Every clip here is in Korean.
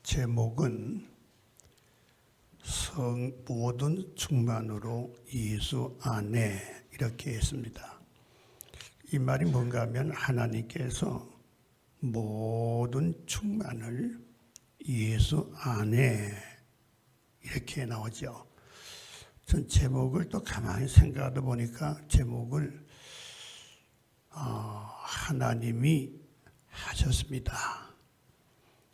제목은 모든 충만으로 예수 안에 이렇게 했습니다. 이 말이 뭔가 하면 하나님께서 모든 충만을 예수 안에 이렇게 나오죠. 전 제목을 또 가만히 생각하다 보니까 제목을 하나님이 하셨습니다.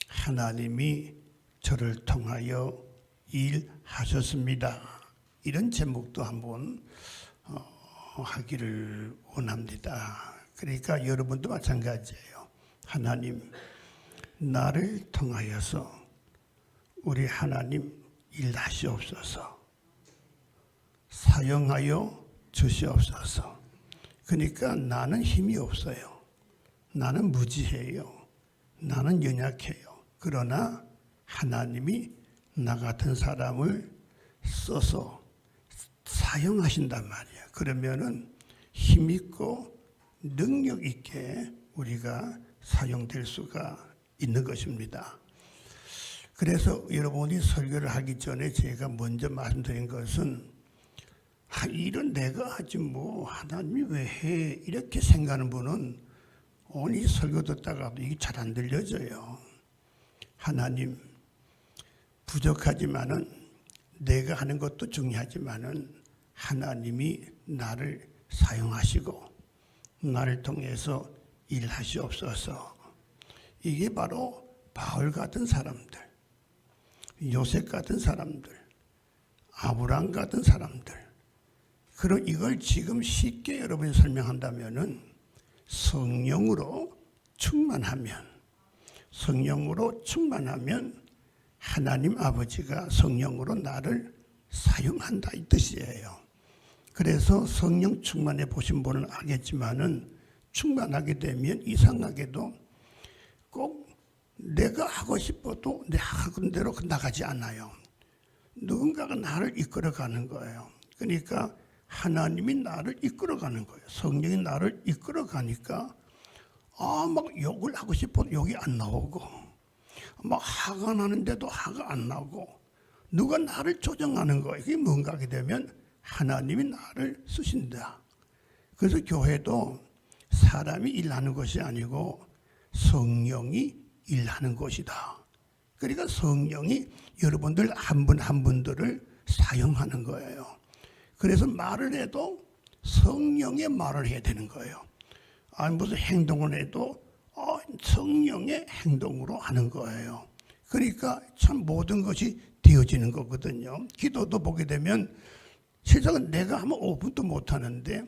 하나님이 저를 통하여 일하셨습니다. 이런 제목도 한번 하기를 원합니다. 그러니까 여러분도 마찬가지예요. 하나님, 나를 통하여서 우리 하나님 일하시옵소서. 사용하여 주시옵소서. 그러니까 나는 힘이 없어요. 나는 무지해요. 나는 연약해요. 그러나 하나님이 나 같은 사람을 써서 사용하신단 말이에요. 그러면은 힘있고 능력 있게 우리가 사용될 수가 있는 것입니다. 그래서 여러분이 설교를 하기 전에 제가 먼저 말씀드린 것은 일은 내가 하지 뭐 하나님이 왜 해? 이렇게 생각하는 분은 오늘 설교 듣다가 이게 잘 안 들려져요. 하나님, 부족하지만은 내가 하는 것도 중요하지만은 하나님이 나를 사용하시고 나를 통해서 일하시옵소서. 이게 바로 바울 같은 사람들, 요셉 같은 사람들, 아브라함 같은 사람들. 그럼 이걸 지금 쉽게 여러분이 설명한다면은 성령으로 충만하면 하나님 아버지가 성령으로 나를 사용한다 이 뜻이에요. 그래서 성령 충만해 보신 분은 알겠지만은 충만하게 되면 이상하게도 꼭 내가 하고 싶어도 내 하던 대로 나가지 않아요. 누군가가 나를 이끌어가는 거예요. 그러니까 하나님이 나를 이끌어가는 거예요. 성령이 나를 이끌어가니까 막 욕을 하고 싶어도 욕이 안 나오고 막 화가 나는데도 화가 안 나오고 누가 나를 조정하는 거예요. 이게 뭔가 하게 되면 하나님이 나를 쓰신다. 그래서 교회도 사람이 일하는 것이 아니고 성령이 일하는 것이다. 그러니까 성령이 여러분들 한 분 한 분들을 사용하는 거예요. 그래서 말을 해도 성령의 말을 해야 되는 거예요. 아니 무슨 행동을 해도 성령의 행동으로 하는 거예요. 그러니까 참 모든 것이 되어지는 거거든요. 기도도 보게 되면 세상은 내가 하면 5분도 못 하는데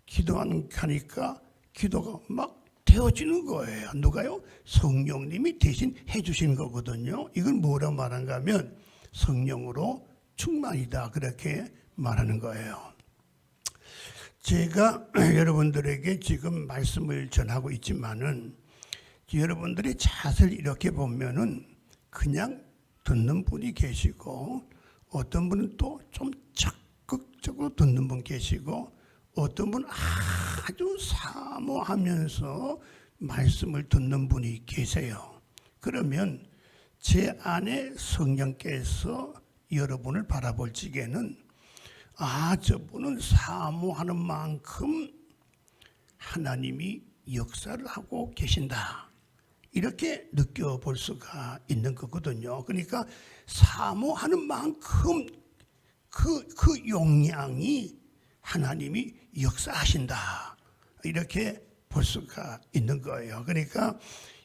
기도하니까 기도가 막 되어지는 거예요. 누가요? 성령님이 대신 해주시는 거거든요. 이건 뭐라고 말하는가 하면 성령으로 충만이다 그렇게 말하는 거예요. 제가 여러분들에게 지금 말씀을 전하고 있지만은 여러분들이 자세히 이렇게 보면은 그냥 듣는 분이 계시고 어떤 분은 또 좀 적극적으로 듣는 분 계시고 어떤 분은 아주 사모하면서 말씀을 듣는 분이 계세요. 그러면 제 안에 성령께서 여러분을 바라볼 적에는 저분은 사모하는 만큼 하나님이 역사를 하고 계신다. 이렇게 느껴볼 수가 있는 거거든요. 그러니까 사모하는 만큼 그 용량이 하나님이 역사하신다. 이렇게 볼 수가 있는 거예요. 그러니까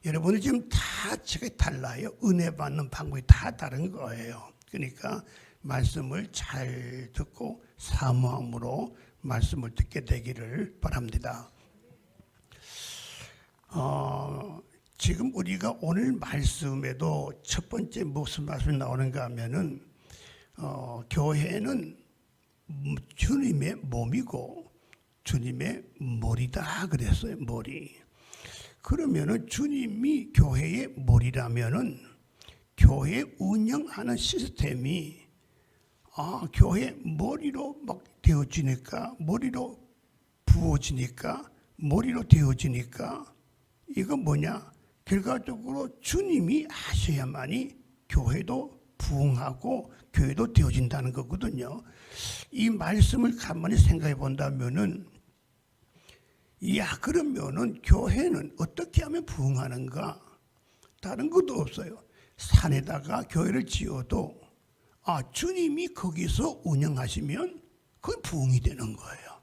여러분이 지금 다 제가 달라요. 은혜 받는 방법이 다 다른 거예요. 그러니까 말씀을 잘 듣고 사모함으로 말씀을 듣게 되기를 바랍니다. 지금 우리가 오늘 말씀에도 첫 번째 무슨 말씀이 나오는가 하면은 교회는 주님의 몸이고 주님의 머리다 그랬어요. 머리. 그러면은 주님이 교회의 머리라면은 교회 운영하는 시스템이 교회 머리로 막 되어지니까 머리로 부어지니까 머리로 되어지니까 이거 뭐냐? 결과적으로 주님이 하셔야만이 교회도 부흥하고 교회도 되어진다는 거거든요. 이 말씀을 가만히 생각해 본다면은, 그러면은 교회는 어떻게 하면 부흥하는가? 다른 것도 없어요. 산에다가 교회를 지어도 주님이 거기서 운영하시면 그게 부흥이 되는 거예요.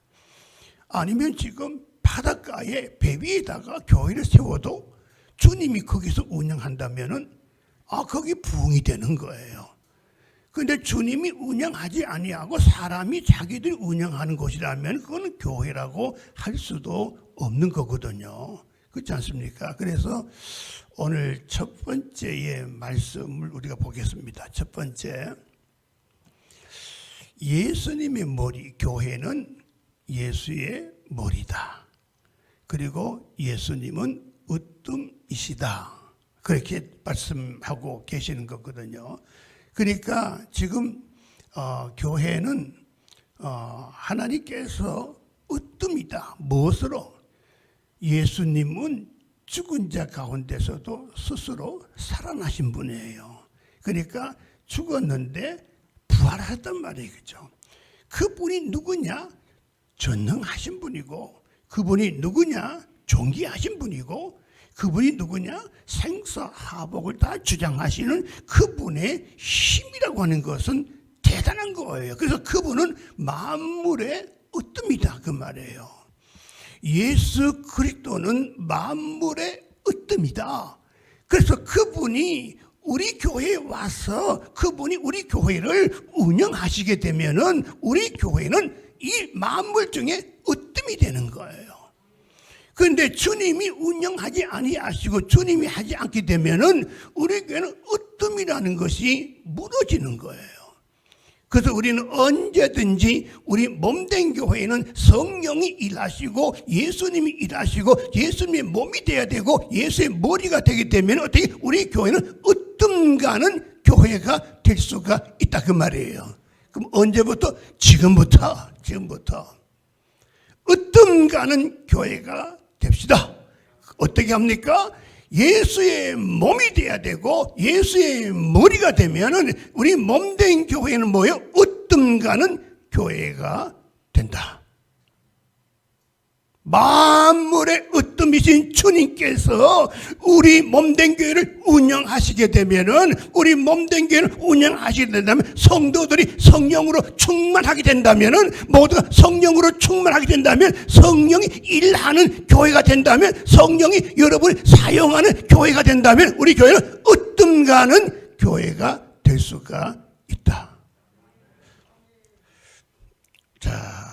아니면 지금 바닷가에 배 위에다가 교회를 세워도 주님이 거기서 운영한다면은 거기 부흥이 되는 거예요. 그런데 주님이 운영하지 아니하고 사람이 자기들이 운영하는 곳이라면 그건 교회라고 할 수도 없는 거거든요. 그렇지 않습니까? 그래서 오늘 첫 번째의 말씀을 우리가 보겠습니다. 첫 번째, 예수님의 머리, 교회는 예수의 머리다. 그리고 예수님은 으뜸이시다. 그렇게 말씀하고 계시는 거거든요. 그러니까 지금 교회는 하나님께서 으뜸이다. 무엇으로? 예수님은 죽은 자 가운데서도 스스로 살아나신 분이에요. 그러니까 죽었는데 부활하셨단 말이에요. 그죠? 그분이 누구냐? 전능하신 분이고, 그분이 누구냐? 존귀하신 분이고, 그분이 누구냐? 생사하복을 다 주장하시는 그분의 힘이라고 하는 것은 대단한 거예요. 그래서 그분은 만물의 으뜸이다 그 말이에요. 예수 그리스도는 만물의 으뜸이다. 그래서 그분이 우리 교회에 와서 그분이 우리 교회를 운영하시게 되면은 우리 교회는 이 만물 중에 으뜸이 되는 거예요. 그런데 주님이 운영하지 아니하시고 주님이 하지 않게 되면은 우리 교회는 으뜸이라는 것이 무너지는 거예요. 그래서 우리는 언제든지 우리 몸된 교회에는 성령이 일하시고 예수님이 일하시고 예수님의 몸이 돼야 되고 예수의 머리가 되게 되면 어떻게 우리 교회는 으뜸 가는 교회가 될 수가 있다 그 말이에요. 그럼 언제부터? 지금부터 으뜸 가는 교회가 됩시다. 어떻게 합니까? 예수의 몸이 돼야 되고 예수의 머리가 되면은 우리 몸된 교회는 뭐예요? 으뜸 가는 교회가 된다. 만물의 으뜸이신 주님께서 우리 몸된 교회를 운영하시게 되면은 우리 몸된 교회를 운영하시게 된다면 성도들이 성령으로 충만하게 된다면은 모두가 성령으로 충만하게 된다면 성령이 일하는 교회가 된다면 성령이 여러분을 사용하는 교회가 된다면 우리 교회는 으뜸 가는 교회가 될 수가 있다. 자,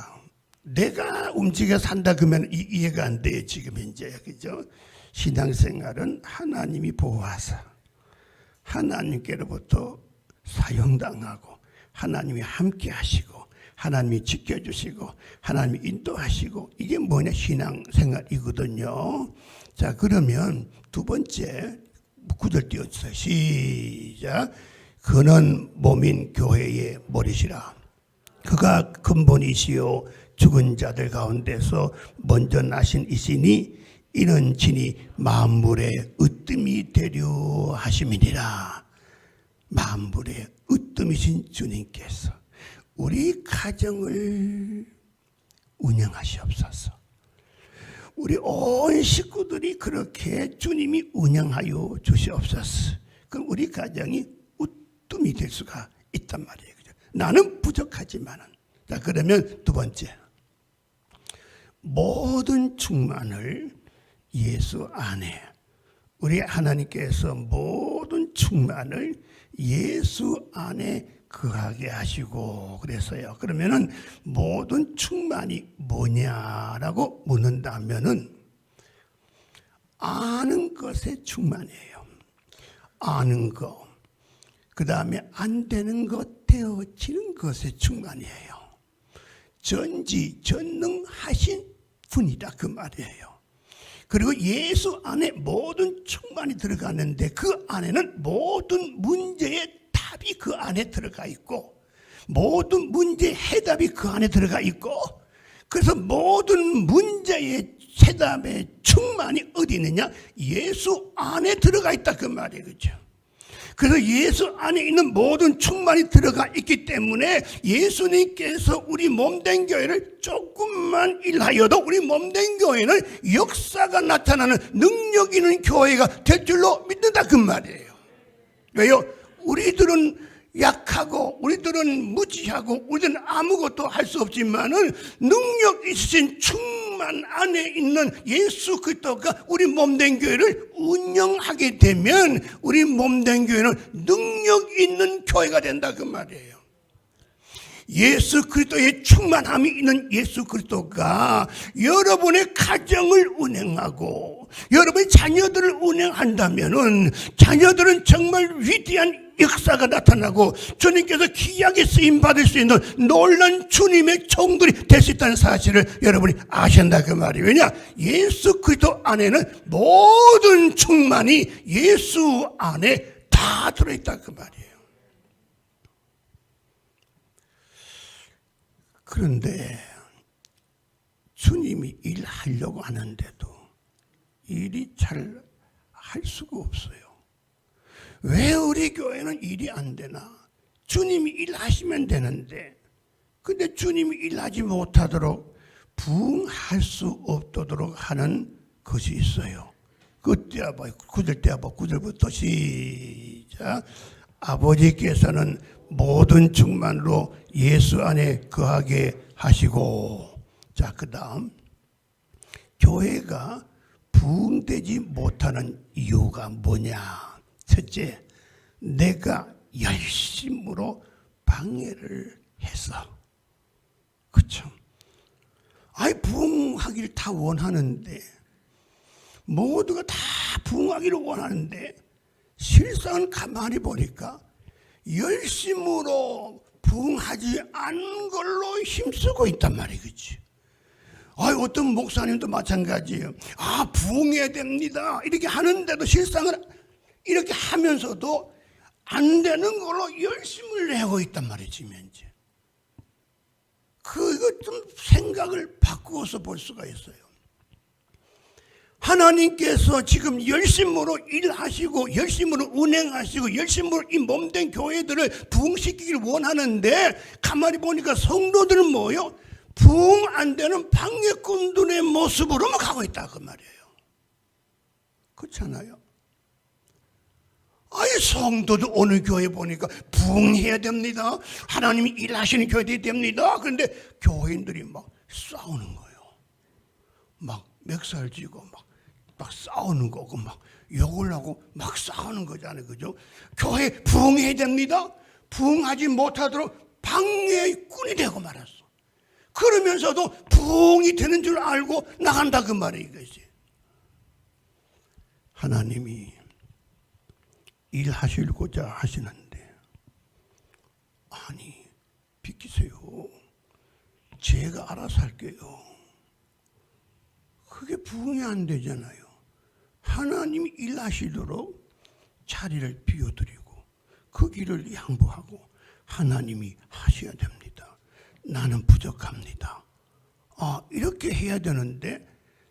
내가 움직여 산다 그러면 이해가 안 돼요. 지금 이제 그죠? 신앙생활은 하나님이 보호하사 하나님께로부터 사용당하고 하나님이 함께 하시고 하나님이 지켜주시고 하나님이 인도하시고 이게 뭐냐? 신앙생활이거든요. 자, 그러면 두 번째 구절 띄워주세요. 시작. 그는 몸인 교회의 머리시라. 그가 근본이시요 죽은 자들 가운데서 먼저 나신 이시니 이는 친히 만물의 으뜸이 되려 하심이니라. 만물의 으뜸이신 주님께서 우리 가정을 운영하시옵소서. 우리 온 식구들이 그렇게 주님이 운영하여 주시옵소서. 그럼 우리 가정이 으뜸이 될 수가 있단 말이에요. 나는 부족하지만은. 자, 그러면 두 번째, 모든 충만을 예수 안에, 우리 하나님께서 모든 충만을 예수 안에 거하게 하시고 그래서요. 그러면은 모든 충만이 뭐냐라고 묻는다면은 아는 것에 충만이에요. 아는 것. 그 다음에 안 되는 것 되어지는 것에 충만이에요. 전지전능하신 분이다 그 말이에요. 그리고 예수 안에 모든 충만이 들어가는데 그 안에는 모든 문제의 답이 그 안에 들어가 있고 모든 문제의 해답이 그 안에 들어가 있고 그래서 모든 문제의 해답의 충만이 어디 있느냐? 예수 안에 들어가 있다 그 말이에요. 그렇죠? 그래서 예수 안에 있는 모든 충만이 들어가 있기 때문에 예수님께서 우리 몸된 교회를 조금만 일하여도 우리 몸된 교회는 역사가 나타나는 능력 있는 교회가 될 줄로 믿는다 그 말이에요. 왜요? 우리들은 약하고 우리들은 무지하고 우리들은 아무것도 할 수 없지만은 능력 있으신 충만 안에 있는 예수 그리스도가 우리 몸된 교회를 운영하게 되면 우리 몸된 교회는 능력 있는 교회가 된다 그 말이에요. 예수 그리스도의 충만함이 있는 예수 그리스도가 여러분의 가정을 운행하고 여러분의 자녀들을 운행한다면은 자녀들은 정말 위대한 역사가 나타나고 주님께서 귀하게 쓰임 받을 수 있는 놀란 주님의 종들이 될 수 있다는 사실을 여러분이 아신다 그 말이에요. 왜냐? 예수 그리스도 안에는 모든 충만이 예수 안에 다 들어있다 그 말이에요. 그런데 주님이 일하려고 하는데도 일이 잘 할 수가 없어요. 왜 우리 교회는 일이 안 되나? 주님이 일하시면 되는데, 근데 주님이 일하지 못하도록 부응할 수 없도록 하는 것이 있어요. 그 떼어봐요. 9절 떼어봐. 9절부터 시작. 아버지께서는 모든 충만으로 예수 안에 거하게 하시고, 자, 그 다음 교회가 부응되지 못하는 이유가 뭐냐? 첫째, 내가 열심으로 방해를 해서. 그쵸? 아이, 부응하기를 다 원하는데, 모두가 다 부응하기를 원하는데, 실상은 가만히 보니까 열심으로 부응하지 않은 걸로 힘쓰고 있단 말이겠지. 어떤 목사님도 마찬가지예요. 부응해야 됩니다. 이렇게 하는데도 실상은 이렇게 하면서도 안 되는 걸로 열심을 내고 있단 말이지, 이제. 그거 좀 생각을 바꾸어서 볼 수가 있어요. 하나님께서 지금 열심으로 일하시고 열심으로 운행하시고 열심으로 이 몸된 교회들을 부흥시키기를 원하는데 가만히 보니까 성도들은 뭐예요? 부흥 안 되는 방해꾼들의 모습으로만 가고 있다 그 말이에요. 그렇잖아요. 아예 성도도 어느 교회 보니까 부흥해야 됩니다. 하나님이 일하시는 교회들이 됩니다. 그런데 교인들이 막 싸우는 거예요. 막 멱살 쥐고 막 싸우는 거고 막 욕을 하고 막 싸우는 거잖아요. 그죠? 교회 부흥해야 됩니다. 부흥하지 못하도록 방해꾼이 되고 말았어. 그러면서도 부흥이 되는 줄 알고 나간다 그 말이에요. 이것이. 하나님이 일하시고자 하시는데 아니 비키세요. 제가 알아서 할게요. 그게 부흥이 안 되잖아요. 하나님이 일하시도록 자리를 비워드리고 그 길을 양보하고 하나님이 하셔야 됩니다. 나는 부족합니다. 이렇게 해야 되는데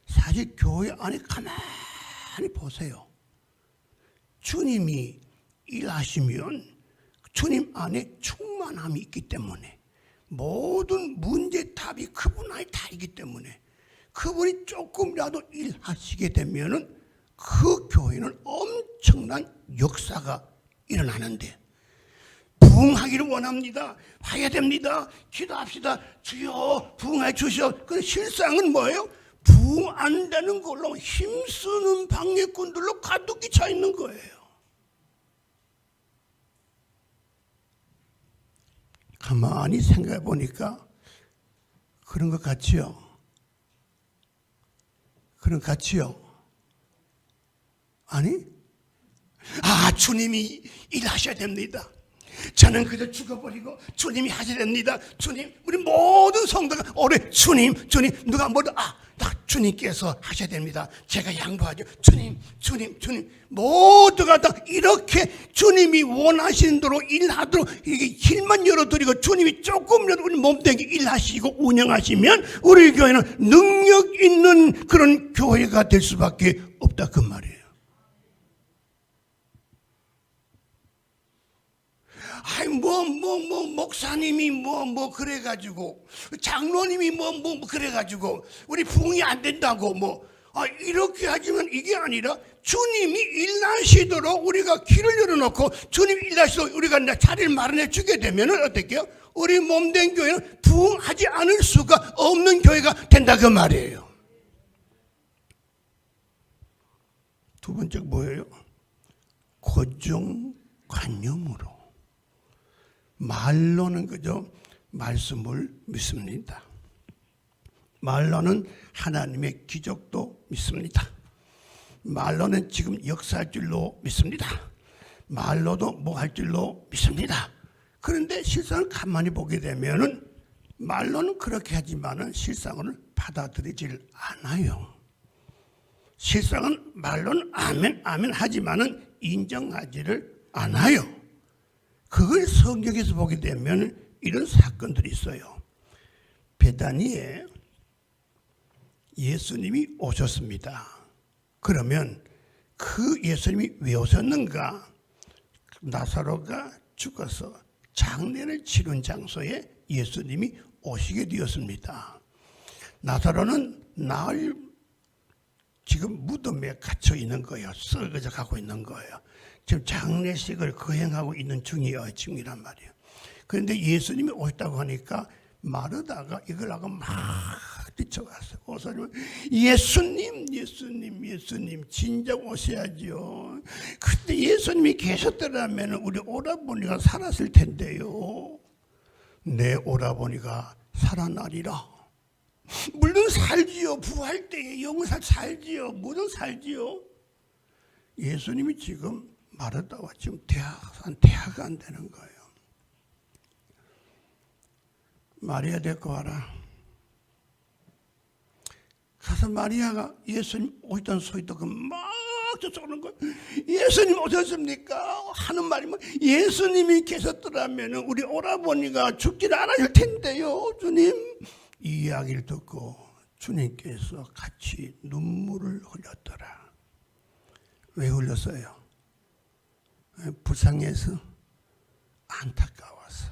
사실 교회 안에 가만히 보세요. 주님이 일하시면 주님 안에 충만함이 있기 때문에 모든 문제 답이 그분 안에 다 있기 때문에 그분이 조금이라도 일하시게 되면은 그 교회는 엄청난 역사가 일어나는데 부흥하기를 원합니다. 해야 됩니다. 기도합시다. 주여 부흥해 주시오. 그 실상은 뭐예요? 부흥 안 되는 걸로 힘쓰는 방해꾼들로 가득히 차 있는 거예요. 가만히 생각해 보니까 그런 것 같지요? 그런 것 같지요? 아니? 주님이 일하셔야 됩니다. 저는 그저 죽어버리고 주님이 하셔야 됩니다. 주님, 우리 모든 성도가 올해 주님 누가 뭐든 나 주님께서 하셔야 됩니다. 제가 양보하죠. 주님 모두가 다 이렇게 주님이 원하시는 대로 일하도록 이게 길만 열어드리고 주님이 조금이라도 우리 몸되게 일하시고 운영하시면 우리 교회는 능력 있는 그런 교회가 될 수밖에 없다 그 말이에요. 목사님이 그래가지고 장로님이 그래가지고 우리 부흥이 안 된다고 이렇게 하지만 이게 아니라 주님이 일하시도록 우리가 길을 열어놓고 주님이 일하시도록 우리가 자리를 마련해 주게 되면 어떻게요? 우리 몸된 교회는 부흥하지 않을 수가 없는 교회가 된다 그 말이에요. 두 번째 뭐예요? 고정관념으로. 말로는 그저 말씀을 믿습니다. 말로는 하나님의 기적도 믿습니다. 말로는 지금 역사할 줄로 믿습니다. 말로도 뭐 할 줄로 믿습니다. 그런데 실상을 가만히 보게 되면은 말로는 그렇게 하지만은 실상을 받아들이질 않아요. 실상은 말로는 아멘 아멘 하지만은 인정하지를 않아요. 그걸 성경에서 보게 되면 이런 사건들이 있어요. 베다니에 예수님이 오셨습니다. 그러면 그 예수님이 왜 오셨는가? 나사로가 죽어서 장례를 치른 장소에 예수님이 오시게 되었습니다. 나사로는 나흘 지금 무덤에 갇혀 있는 거예요. 썩어져 가고 있는 거예요. 지금 장례식을 거행하고 있는 중이란 말이에요. 그런데 예수님이 오셨다고 하니까 마르다가 이걸 하고 막 뛰쳐갔어요. 오사님은 예수님 진작 오셔야죠. 그때 예수님이 계셨더라면 우리 오라버니가 살았을 텐데요. 내 오라버니가 살아나리라. 물론 살지요. 부활 때에 영원히 살지요. 물론 살지요. 예수님이 지금 마르다와 지금 대화가 안 되는 거예요. 마리아 데리고 와라. 가서 마리아가 예수님 오시던 소리 듣고 막 쫓아오는 거예요. 예수님 오셨습니까? 하는 말이 예수님이 계셨더라면 우리 오라버니가 죽지를 않았을 텐데요. 주님. 이 이야기를 듣고 주님께서 같이 눈물을 흘렸더라. 왜 흘렸어요? 불쌍해서, 안타까워서.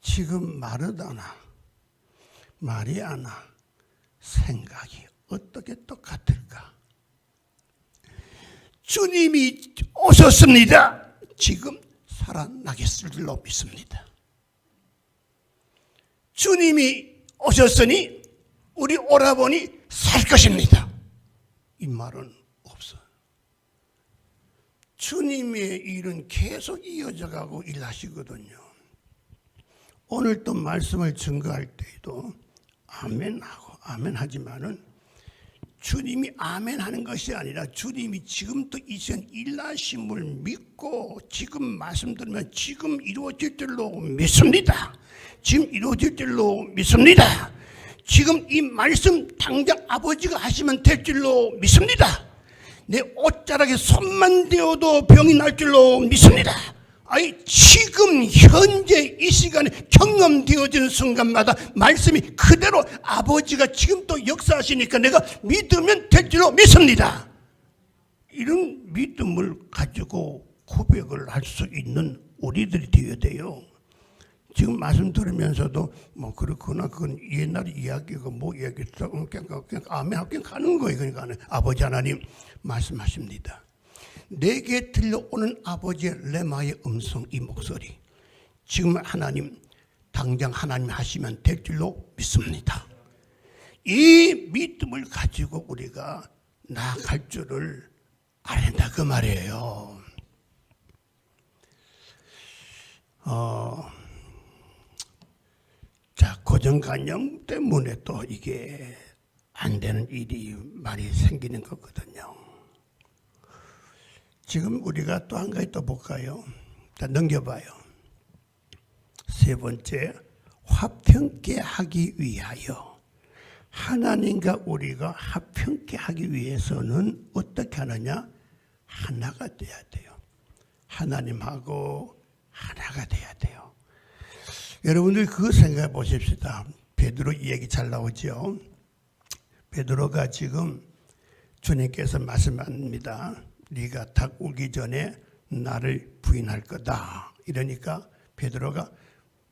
지금 마르다나 마리아나 생각이 어떻게 똑같을까? 주님이 오셨습니다. 지금 살아나겠을 줄로 믿습니다. 주님이 오셨으니 우리 오라버니 살 것입니다. 이 말은 없어요. 주님의 일은 계속 이어져 가고 일하시거든요. 오늘 또 말씀을 증거할 때에도 아멘하고 아멘하지만은 주님이 아멘하는 것이 아니라 주님이 지금도 이 시간 일하심을 믿고 지금 말씀 들으면 지금 이루어질 줄로 믿습니다. 지금 이루어질 줄로 믿습니다. 지금 이 말씀 당장 아버지가 하시면 될 줄로 믿습니다. 내 옷자락에 손만 대어도 병이 날 줄로 믿습니다. 아니 지금 현재 이 시간에 경험되어지는 순간마다 말씀이 그대로 아버지가 지금 또 역사하시니까 내가 믿으면 될 줄로 믿습니다. 이런 믿음을 가지고 고백을 할 수 있는 우리들이 되어야 돼요. 지금 말씀 들으면서도 뭐 그렇구나 그건 옛날 이야기고 뭐 이야기했어 그냥 아멘 그냥 가는 거예요. 그러니까 아버지 하나님 말씀하십니다. 내게 들려오는 아버지의 레마의 음성, 이 목소리 지금 하나님 당장 하나님 하시면 될 줄로 믿습니다. 이 믿음을 가지고 우리가 나아갈 줄을 알아야 된다 그 말이에요. 자, 고정관념 때문에 또 이게 안 되는 일이 많이 생기는 거거든요. 지금 우리가 또 한 가지 또 볼까요? 자, 넘겨봐요. 세 번째, 화평케 하기 위하여. 하나님과 우리가 화평케 하기 위해서는 어떻게 하느냐? 하나가 돼야 돼요. 하나님하고 하나가 돼야 돼요. 여러분들 그거 생각해 보십시다. 베드로 이야기 잘 나오죠. 베드로가 지금 주님께서 말씀합니다. 네가 닭 울기 전에 나를 부인할 거다. 이러니까 베드로가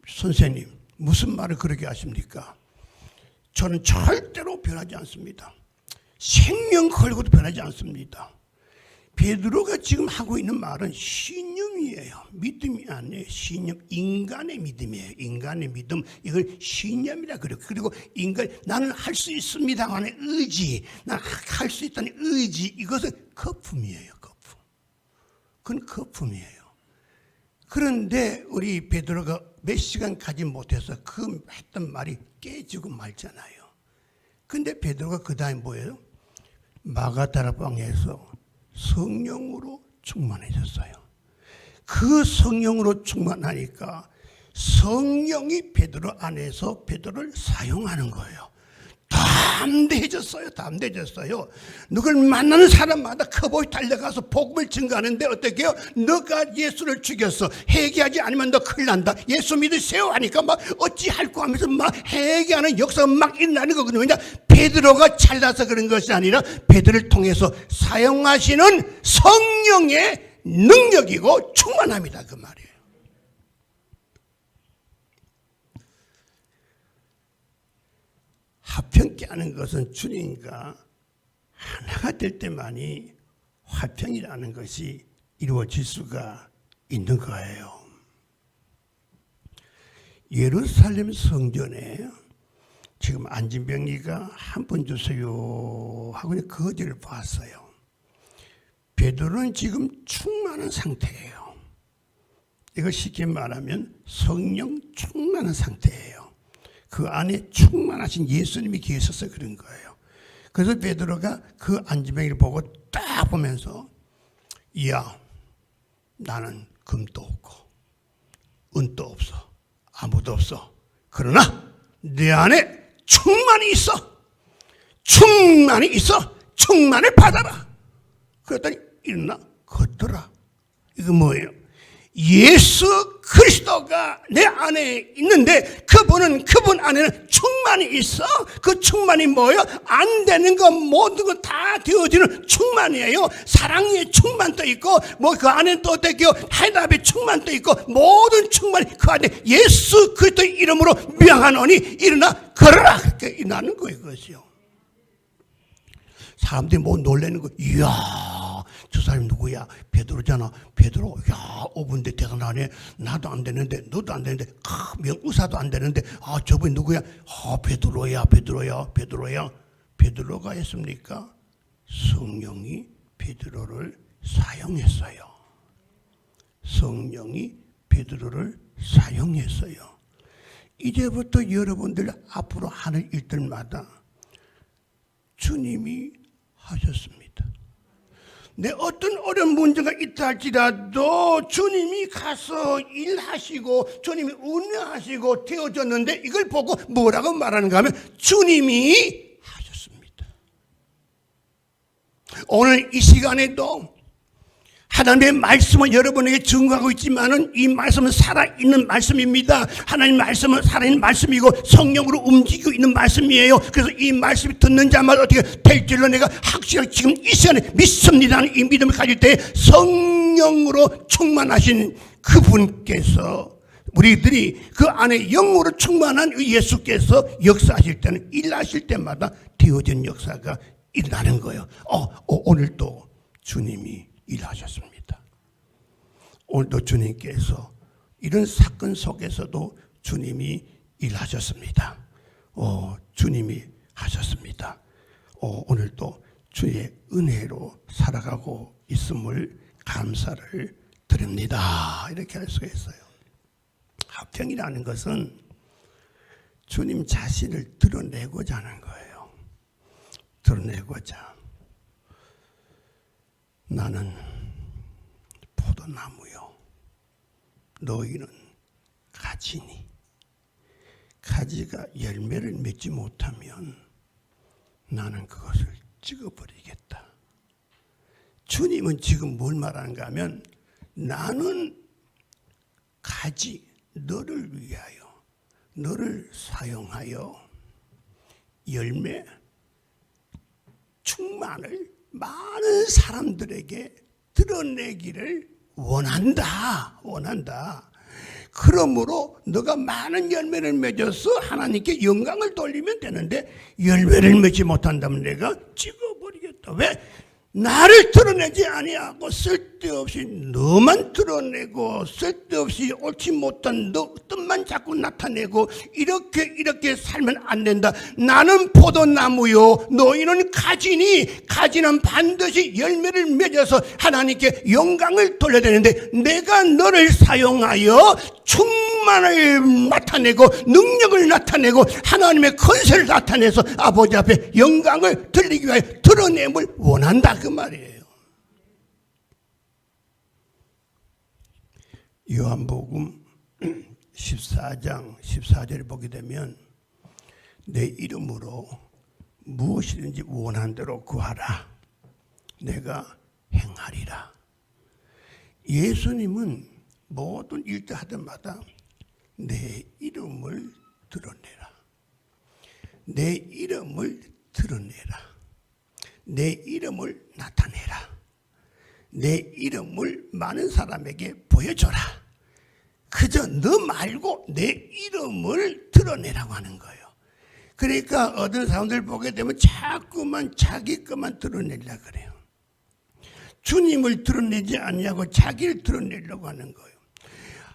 선생님 무슨 말을 그렇게 하십니까? 저는 절대로 변하지 않습니다. 생명 걸고도 변하지 않습니다. 베드로가 지금 하고 있는 말은 신념이에요. 믿음이 아니에요. 신념, 인간의 믿음이에요. 인간의 믿음, 이걸 신념이라 그래요. 그리고 나는 할 수 있습니다만의 의지, 난 할 수 있다는 의지, 이것은 거품이에요. 거품. 그건 거품이에요. 그런데 우리 베드로가 몇 시간 가지 못해서 그 했던 말이 깨지고 말잖아요. 근데 베드로가 그 다음에 뭐예요? 마가다라방에서 성령으로 충만해졌어요. 그 성령으로 충만하니까 성령이 베드로 안에서 베드로를 사용하는 거예요. 담대해졌어요. 담대해졌어요. 누굴 만나는 사람마다 커보이 달려가서 복음을 증거하는데 어떻게 해요? 너가 예수를 죽였어. 회개하지 않으면 너 큰일 난다. 예수 믿으세요 하니까 막 어찌할꼬 하면서 막 회개하는 역사가 막 일어나는 거거든요. 왜냐? 베드로가 잘나서 그런 것이 아니라 베드로를 통해서 사용하시는 성령의 능력이고 충만합니다. 그 말이에요. 화평케 하는 것은 주님과 하나가 될 때만이 화평이라는 것이 이루어질 수가 있는 거예요. 예루살렘 성전에 지금 안진병이가 한 번 주세요 하고 거지를 봤어요. 베드로는 지금 충만한 상태예요. 이걸 쉽게 말하면 성령 충만한 상태예요. 그 안에 충만하신 예수님이 계셔서 그런 거예요. 그래서 베드로가 그 안진뱅이를 보고 딱 보면서 야, 나는 금도 없고 은도 없어. 아무도 없어. 그러나 내 안에 충만이 있어. 충만이 있어. 충만을 받아라. 그랬더니 일어나 걷더라. 이거 뭐예요? 예수 그리스도가 내 안에 있는데 그분 안에는 충만이 있어. 그 충만이 뭐예요? 안 되는 거 모든 거 다 되어지는 충만이에요. 사랑의 충만도 있고 뭐 그 안에 또 어떻게요? 해답의 충만도 있고 모든 충만이 그 안에 예수 그리스도의 이름으로 명하노니 일어나 걸어라. 그렇게 일어나는 거예요. 그것이요. 사람들이 뭐 놀라는 거. 이야, 저 사람이 누구야? 베드로잖아. 베드로. 야, 5분대 대단하네. 나도 안 되는데, 너도 안 되는데, 명의사도 안 되는데, 저분이 누구야? 베드로야. 베드로가 했습니까? 성령이 베드로를 사용했어요. 성령이 베드로를 사용했어요. 이제부터 여러분들 앞으로 하는 일들마다 주님이 하셨습니다. 내 어떤 어려운 문제가 있다 할지라도 주님이 가서 일하시고 주님이 운행하시고 되어졌는데 이걸 보고 뭐라고 말하는가 하면 주님이 하셨습니다. 오늘 이 시간에도 하나님의 말씀은 여러분에게 증거하고 있지만은 이 말씀은 살아있는 말씀입니다. 하나님 말씀은 살아있는 말씀이고 성령으로 움직이고 있는 말씀이에요. 그래서 이 말씀이 듣는 자마다 어떻게 될 줄로 내가 확실하게 지금 이 시간에 믿습니다는 이 믿음을 가질 때 성령으로 충만하신 그분께서 우리들이 그 안에 영으로 충만한 예수께서 역사하실 때는 일하실 때마다 되어진 역사가 일어나는 거예요. 오늘도 주님이 일하셨습니다. 오늘도 주님께서 이런 사건 속에서도 주님이 일하셨습니다. 주님이 하셨습니다. 오늘도 주의 은혜로 살아가고 있음을 감사를 드립니다. 이렇게 할 수가 있어요. 화평이라는 것은 주님 자신을 드러내고자 하는 거예요. 드러내고자. 나는 포도나무요. 너희는 가지니. 가지가 열매를 맺지 못하면 나는 그것을 찍어버리겠다. 주님은 지금 뭘 말하는가 하면 나는 가지, 너를 위하여, 너를 사용하여 열매, 충만을 많은 사람들에게 드러내기를 원한다. 그러므로 너가 많은 열매를 맺어서 하나님께 영광을 돌리면 되는데 열매를 맺지 못한다면 내가 찍어버리겠다. 왜? 나를 드러내지 아니하고 쓸데없이 너만 드러내고 쓸데없이 옳지 못한 너 뜻만 자꾸 나타내고 이렇게 살면 안 된다. 나는 포도나무요 너희는 가지니 가지는 반드시 열매를 맺어서 하나님께 영광을 돌려야 되는데 내가 너를 사용하여 충만을 나타내고 능력을 나타내고 하나님의 권세를 나타내서 아버지 앞에 영광을 돌리기 위하여 드러냄을 원한다 그 말이에요. 요한복음 14장 14절을 보게 되면 내 이름으로 무엇이든지 원한 대로 구하라 내가 행하리라. 예수님은 모든 일들 하던마다 내 이름을 드러내라. 내 이름을 드러내라. 내 이름을 나타내라. 내 이름을 많은 사람에게 보여줘라. 그저 너 말고 내 이름을 드러내라고 하는 거예요. 그러니까 어떤 사람들 보게 되면 자꾸만 자기 것만 드러내려고 그래요. 주님을 드러내지 아니하고 자기를 드러내려고 하는 거예요.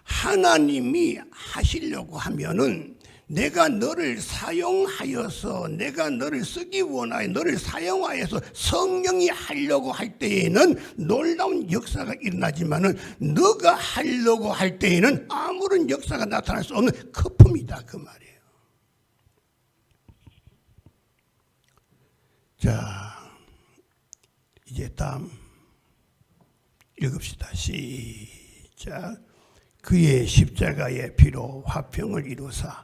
하나님이 하시려고 하면은 내가 너를 사용하여서 내가 너를 쓰기 원하여 너를 사용하여서 성령이 하려고 할 때에는 놀라운 역사가 일어나지만은 너가 하려고 할 때에는 아무런 역사가 나타날 수 없는 거품이다 그 말이에요. 자, 이제 다음 읽읍시다. 시작. 그의 십자가의 피로 화평을 이루사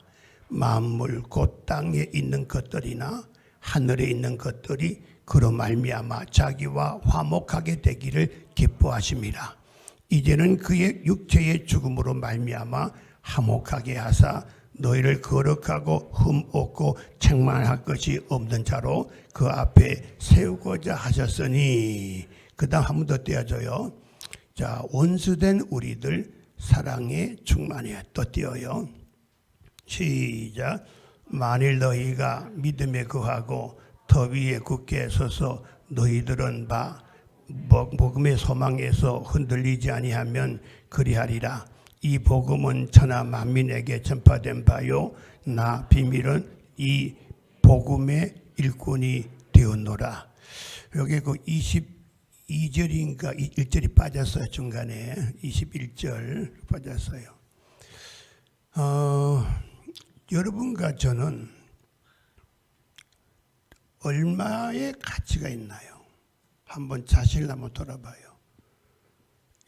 만물 곧 땅에 있는 것들이나 하늘에 있는 것들이 그로 말미암아 자기와 화목하게 되기를 기뻐하심이라. 이제는 그의 육체의 죽음으로 말미암아 화목하게 하사 너희를 거룩하고 흠 없고 책망할 것이 없는 자로 그 앞에 세우고자 하셨으니. 그 다음 한 번 더 떼어줘요. 자, 원수된 우리들 사랑에 충만해. 또 띄어요. 시작. 만일 너희가 믿음에 거하고 더 위에 굳게 서서 너희들은 복음의 소망에서 흔들리지 아니하면 그리하리라. 이 복음은 천하 만민에게 전파된 바요 나 비밀은 이 복음의 일꾼이 되었노라. 여기 그 22절인가 1절이 빠졌어요. 중간에 21절 빠졌어요. 여러분과 저는 얼마의 가치가 있나요? 한번 자신을 한번 돌아봐요.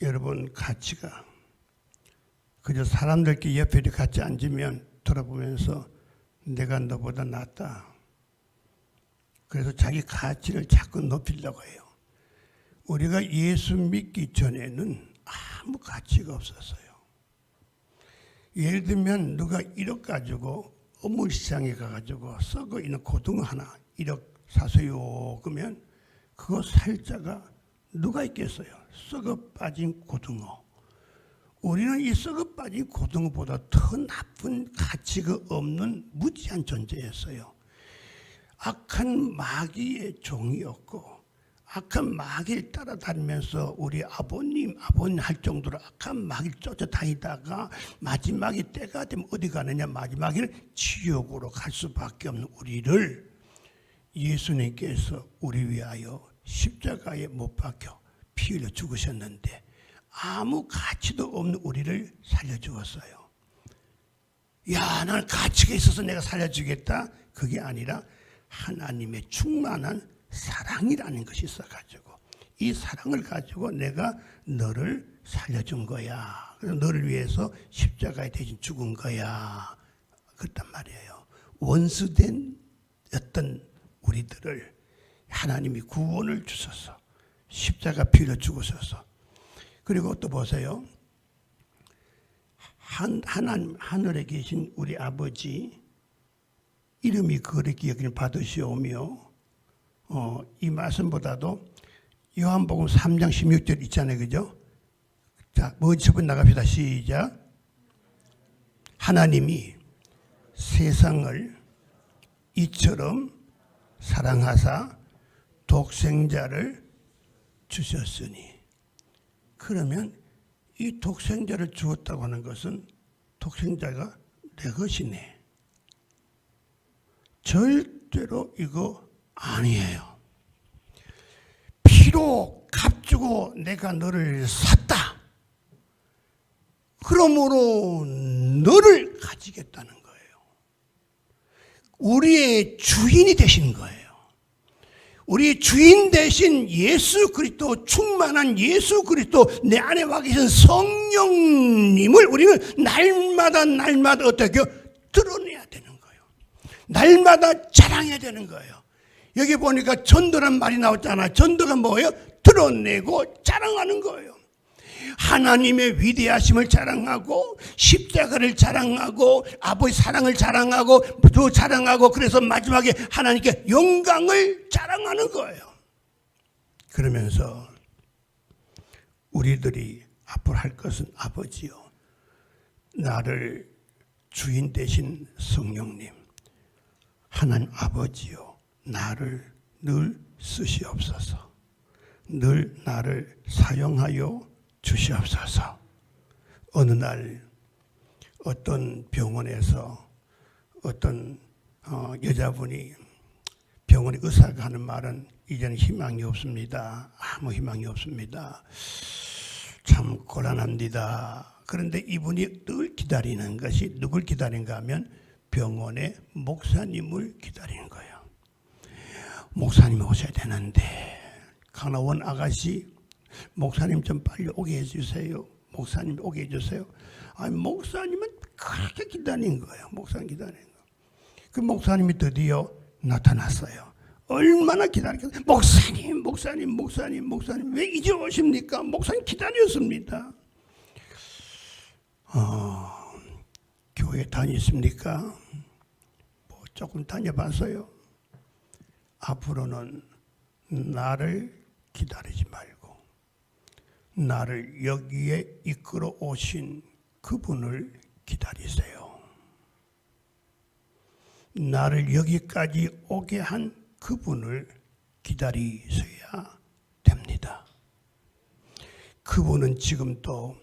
여러분 가치가 그저 사람들끼리 옆에 같이 앉으면 돌아보면서 내가 너보다 낫다. 그래서 자기 가치를 자꾸 높이려고 해요. 우리가 예수 믿기 전에는 아무 가치가 없었어요. 예를 들면 누가 1억 가지고 어물시장에 가가지고 썩어 있는 고등어 하나 1억 사세요 그러면 그거 살 자가 누가 있겠어요? 썩어 빠진 고등어. 우리는 이 썩어 빠진 고등어보다 더 나쁜 가치가 없는 무지한 존재였어요. 악한 마귀의 종이었고 악한 마귀를 따라다니면서 우리 아버님 할 정도로 악한 마귀를 쫓아다니다가 마지막에 때가 되면 어디 가느냐, 마지막에는 지옥으로 갈 수밖에 없는 우리를 예수님께서 우리 위하여 십자가에 못 박혀 피 흘려 죽으셨는데 아무 가치도 없는 우리를 살려주었어요. 야, 나는 가치가 있어서 내가 살려주겠다. 그게 아니라 하나님의 충만한 사랑이라는 것이 있어가지고 이 사랑을 가지고 내가 너를 살려준 거야. 그래서 너를 위해서 십자가에 대신 죽은 거야. 그랬단 말이에요. 원수된 어떤 우리들을 하나님이 구원을 주셔서 십자가 피로 죽으셔서. 그리고 또 보세요. 하나님 하늘에 계신 우리 아버지 이름이 거룩히 여기는 받으시오며 이 말씀보다도 요한복음 3장 16절 있잖아요. 그죠? 자, 먼저 한번 나갑시다. 시작. 하나님이 세상을 이처럼 사랑하사 독생자를 주셨으니. 그러면 이 독생자를 주었다고 하는 것은 독생자가 내 것이네. 절대로 이거 아니에요. 피로 값주고 내가 너를 샀다. 그러므로 너를 가지겠다는 거예요. 우리의 주인이 되신 거예요. 우리 주인 대신 예수 그리스도, 충만한 예수 그리스도, 내 안에 와 계신 성령님을 우리는 날마다 어떻게 드러내야 되는 거예요. 날마다 자랑해야 되는 거예요. 여기 보니까 전도란 말이 나왔잖아. 전도가 뭐예요? 드러내고 자랑하는 거예요. 하나님의 위대하심을 자랑하고 십자가를 자랑하고 아버지 사랑을 자랑하고 또 자랑하고, 그래서 마지막에 하나님께 영광을 자랑하는 거예요. 그러면서 우리들이 앞으로 할 것은 아버지요, 나를 주인 되신 성령님, 하나님 아버지요, 나를 늘 쓰시옵소서. 늘 나를 사용하여 주시옵소서. 어느 날 어떤 병원에서 어떤 여자분이, 병원의 의사가 하는 말은 이제는 희망이 없습니다. 아무 희망이 없습니다. 참 곤란합니다. 그런데 이분이 늘 기다리는 것이 누굴 기다린가 하면 병원의 목사님을 기다리는 거예요. 목사님 오셔야 되는데, 간호원 아가씨, 목사님 좀 빨리 오게 해주세요. 목사님 오게 해주세요. 아니, 목사님은 그렇게 기다린 거예요. 목사님 기다리는 거. 그 목사님이 드디어 나타났어요. 얼마나 기다렸겠어요. 목사님 왜 이제 오십니까? 목사님 기다렸습니다. 교회 다니십니까? 뭐 조금 다녀봤어요. 앞으로는 나를 기다리지 말고 나를 여기에 이끌어 오신 그분을 기다리세요. 나를 여기까지 오게 한 그분을 기다리셔야 됩니다. 그분은 지금도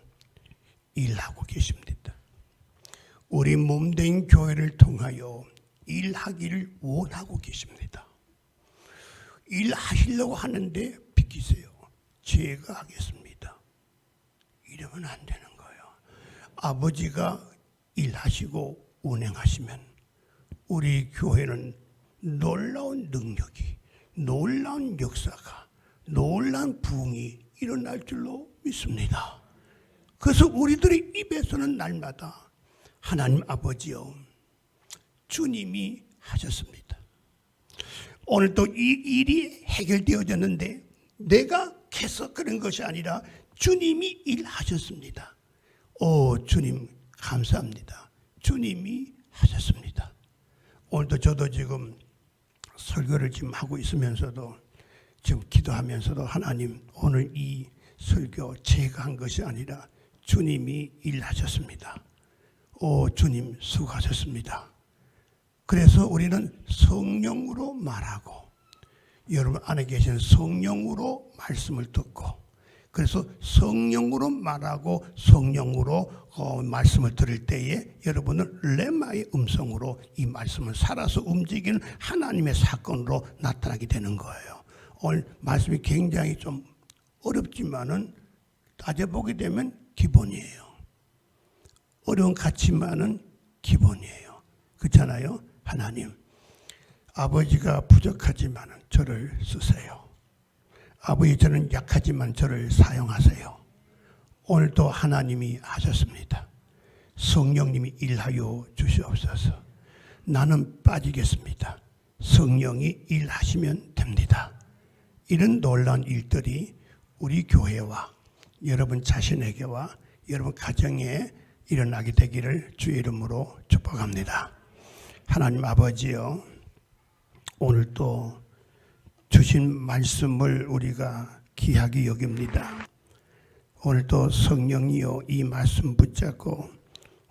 일하고 계십니다. 우리 몸된 교회를 통하여 일하기를 원하고 계십니다. 일하시려고 하는데 비키세요. 제가 하겠습니다. 이러면 안 되는 거예요. 아버지가 일하시고 운행하시면 우리 교회는 놀라운 능력이, 놀라운 역사가, 놀라운 부흥이 일어날 줄로 믿습니다. 그래서 우리들의 입에서는 날마다 하나님 아버지요, 주님이 하셨습니다. 오늘도 이 일이 해결되어졌는데 내가 해서 그런 것이 아니라 주님이 일하셨습니다. 주님 감사합니다. 주님이 하셨습니다. 오늘도 저도 지금 설교를 지금 하고 있으면서도 지금 기도하면서도, 하나님, 오늘 이 설교 제가 한 것이 아니라 주님이 일하셨습니다. 주님 수고하셨습니다. 그래서 우리는 성령으로 말하고, 여러분 안에 계신 성령으로 말씀을 듣고, 그래서 성령으로 말하고 성령으로 말씀을 들을 때에 여러분은 레마의 음성으로 이 말씀을 살아서 움직이는 하나님의 사건으로 나타나게 되는 거예요. 오늘 말씀이 굉장히 좀 어렵지만은 따져보게 되면 기본이에요. 어려운 가치만은 기본이에요. 그렇잖아요. 하나님, 아버지가 부족하지만은 저를 쓰세요. 아버지, 저는 약하지만 저를 사용하세요. 오늘도 하나님이 하셨습니다. 성령님이 일하여 주시옵소서. 나는 빠지겠습니다. 성령이 일하시면 됩니다. 이런 놀라운 일들이 우리 교회와 여러분 자신에게와 여러분 가정에 일어나게 되기를 주의 이름으로 축복합니다. 하나님 아버지요, 오늘도 주신 말씀을 우리가 귀하게 여깁니다. 오늘도 성령이요, 이 말씀 붙잡고